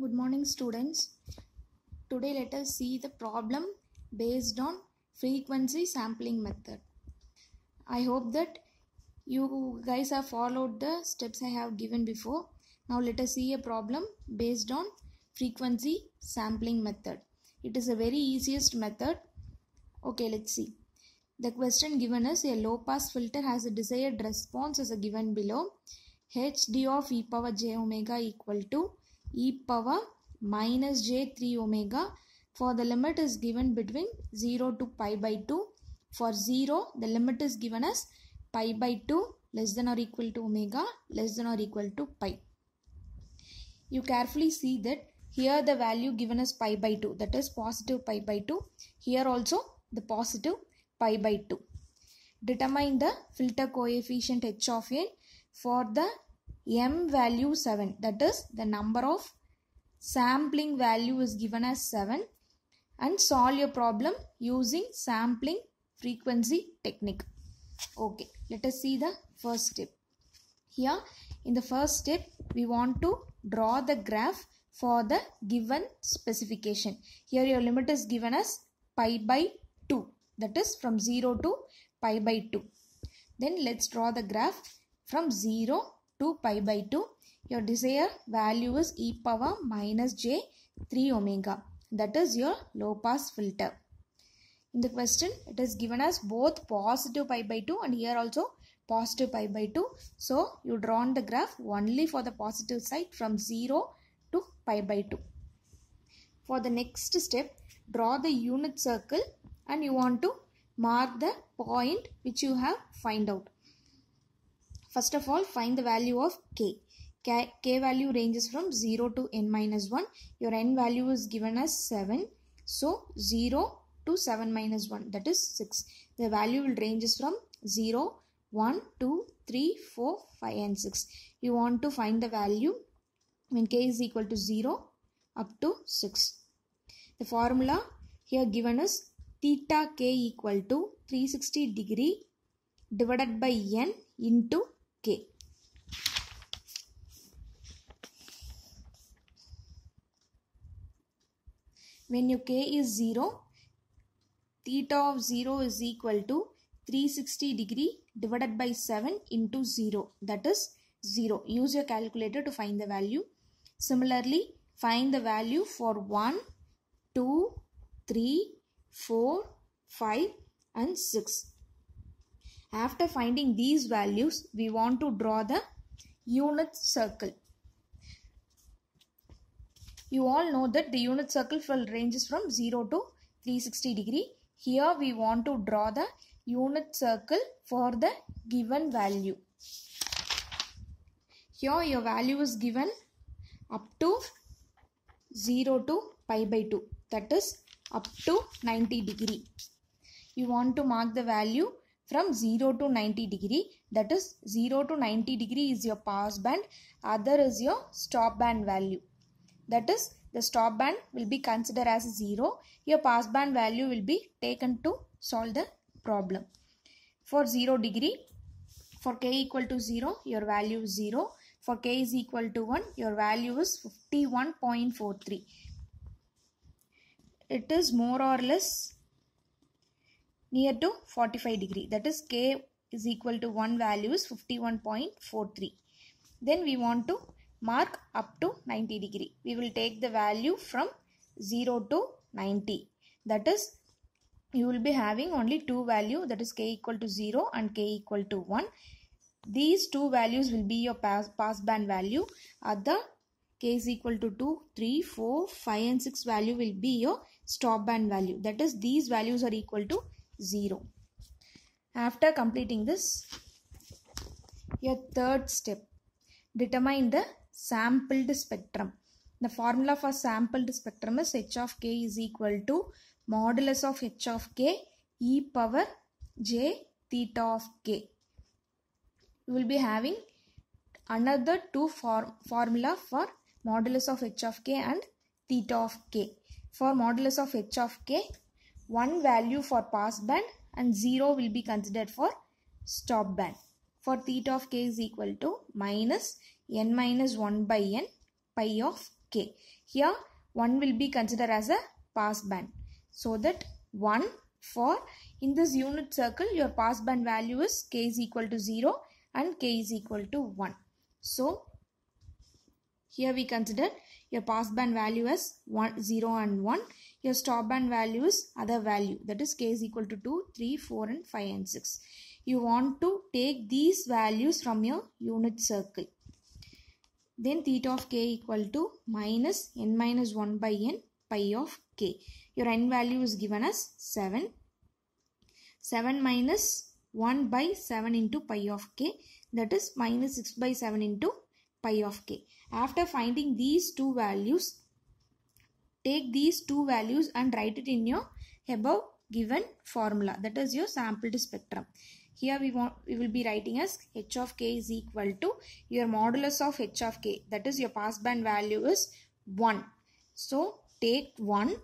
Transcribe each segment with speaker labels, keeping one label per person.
Speaker 1: Good morning, students. Today let us see the problem based on frequency sampling method. I hope that you guys have followed the steps I have given before. Now let us see a problem based on frequency sampling method. It is a very easiest method. Okay, let's see. The question given is a low pass filter has a desired response as given below. Hd of e power j omega equal to e power minus j3 omega for the limit is given between 0 to pi by 2. For 0, the limit is given as pi by 2 less than or equal to omega less than or equal to pi. You carefully see that here the value given as pi by 2, that is positive pi by 2. Here also the positive pi by 2. Determine the filter coefficient h of n for the m value 7, that is the number of sampling value is given as 7, and solve your problem using sampling frequency technique. Okay, let us see the first step. Here in the first step we want to draw the graph for the given specification. Here your limit is given as pi by 2, that is from 0 to pi by 2. Then let's draw the graph from 0 to pi by 2. Your desired value is e power minus j3 omega, that is your low pass filter. In the question it is given as both positive pi by 2 and here also positive pi by 2. So you drawn the graph only for the positive side from 0 to pi by 2. For the next step, draw the unit circle and you want to mark the point which you have find out. First of all, find the value of k. K value ranges from 0 to n minus 1. Your n value is given as 7. So 0 to 7 minus 1, that is 6. The value will ranges from 0, 1, 2, 3, 4, 5 and 6. You want to find the value when k is equal to 0 up to 6. The formula here given is theta k equal to 360 degree divided by n into k. When your k is 0, theta of 0 is equal to 360 degree divided by 7 into 0, that is 0. Use your calculator to find the value. Similarly, find the value for 1, 2, 3, 4, 5 and 6. After finding these values, we want to draw the unit circle. You all know that the unit circle ranges from 0 to 360 degree. Here we want to draw the unit circle for the given value. Here your value is given up to 0 to pi by 2, that is up to 90 degree. You want to mark the value from 0 to 90 degree, that is 0 to 90 degree is your pass band, other is your stop band value. That is the stop band will be considered as 0. Your pass band value will be taken to solve the problem. For 0 degree, for k equal to 0, your value is 0. For k is equal to 1, your value is 51.43. It is more or less near to 45 degree. That is k is equal to 1 value is 51.43. Then we want to mark up to 90 degree. We will take the value from 0 to 90. That is, you will be having only two values, that is k equal to 0 and k equal to 1. These two values will be your pass band value. Other k is equal to 2, 3, 4, 5 and 6 value will be your stop band value. That is, these values are equal to 0. After completing this, your third step, determine the sampled spectrum. The formula for sampled spectrum is h of k is equal to modulus of h of k e power j theta of k. You will be having another two formula for modulus of h of k and theta of k. For modulus of h of k, one value for pass band and 0 will be considered for stop band. For theta of k is equal to minus n minus 1 by n pi of k. Here 1 will be considered as a passband. So that 1 for in this unit circle your passband value is k is equal to 0 and k is equal to 1. So here we consider your passband value as 0 and 1. Your stopband value is other value, that is k is equal to 2, 3, 4 and 5 and 6. You want to take these values from your unit circle. Then theta of k equal to minus n minus 1 by n pi of k. Your n value is given as 7. 7 minus 1 by 7 into pi of k, that is minus 6 by 7 into pi of k. After finding these two values, take these two values and write it in your above given formula, that is your sampled spectrum. Here we will be writing as h of k is equal to your modulus of h of k, that is your passband value is 1. So take 1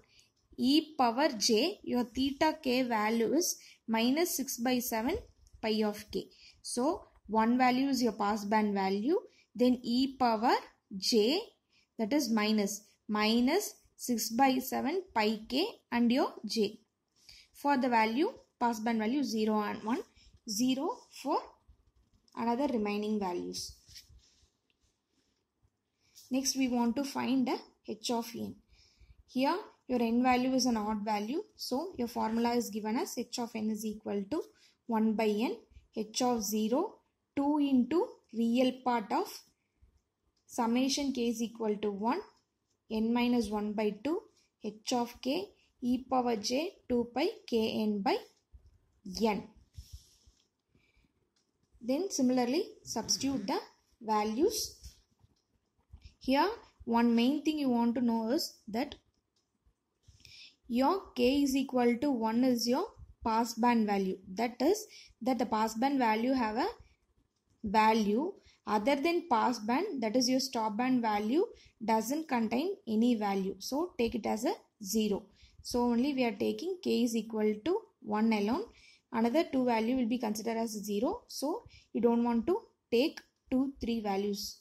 Speaker 1: e power j, your theta k value is minus 6 by 7 pi of k. So 1 value is your passband value, then e power j, that is minus 6 by 7 pi k and your j. For the value, passband value 0 and 1, 0 for another remaining values. Next we want to find h of n. Here your n value is an odd value, so your formula is given as h of n is equal to 1 by n, h of 0, 2 into real part of summation k is equal to 1, n minus 1 by 2, h of k e power j 2 pi kn by n. Then similarly substitute the values. Here one main thing you want to know is that your k is equal to 1 is your passband value. That is that the passband value have a value other than passband, that is your stopband value doesn't contain any value. So take it as a 0. So only we are taking k is equal to 1 alone. Another 2 value will be considered as 0. So you don't want to take 2, 3 values.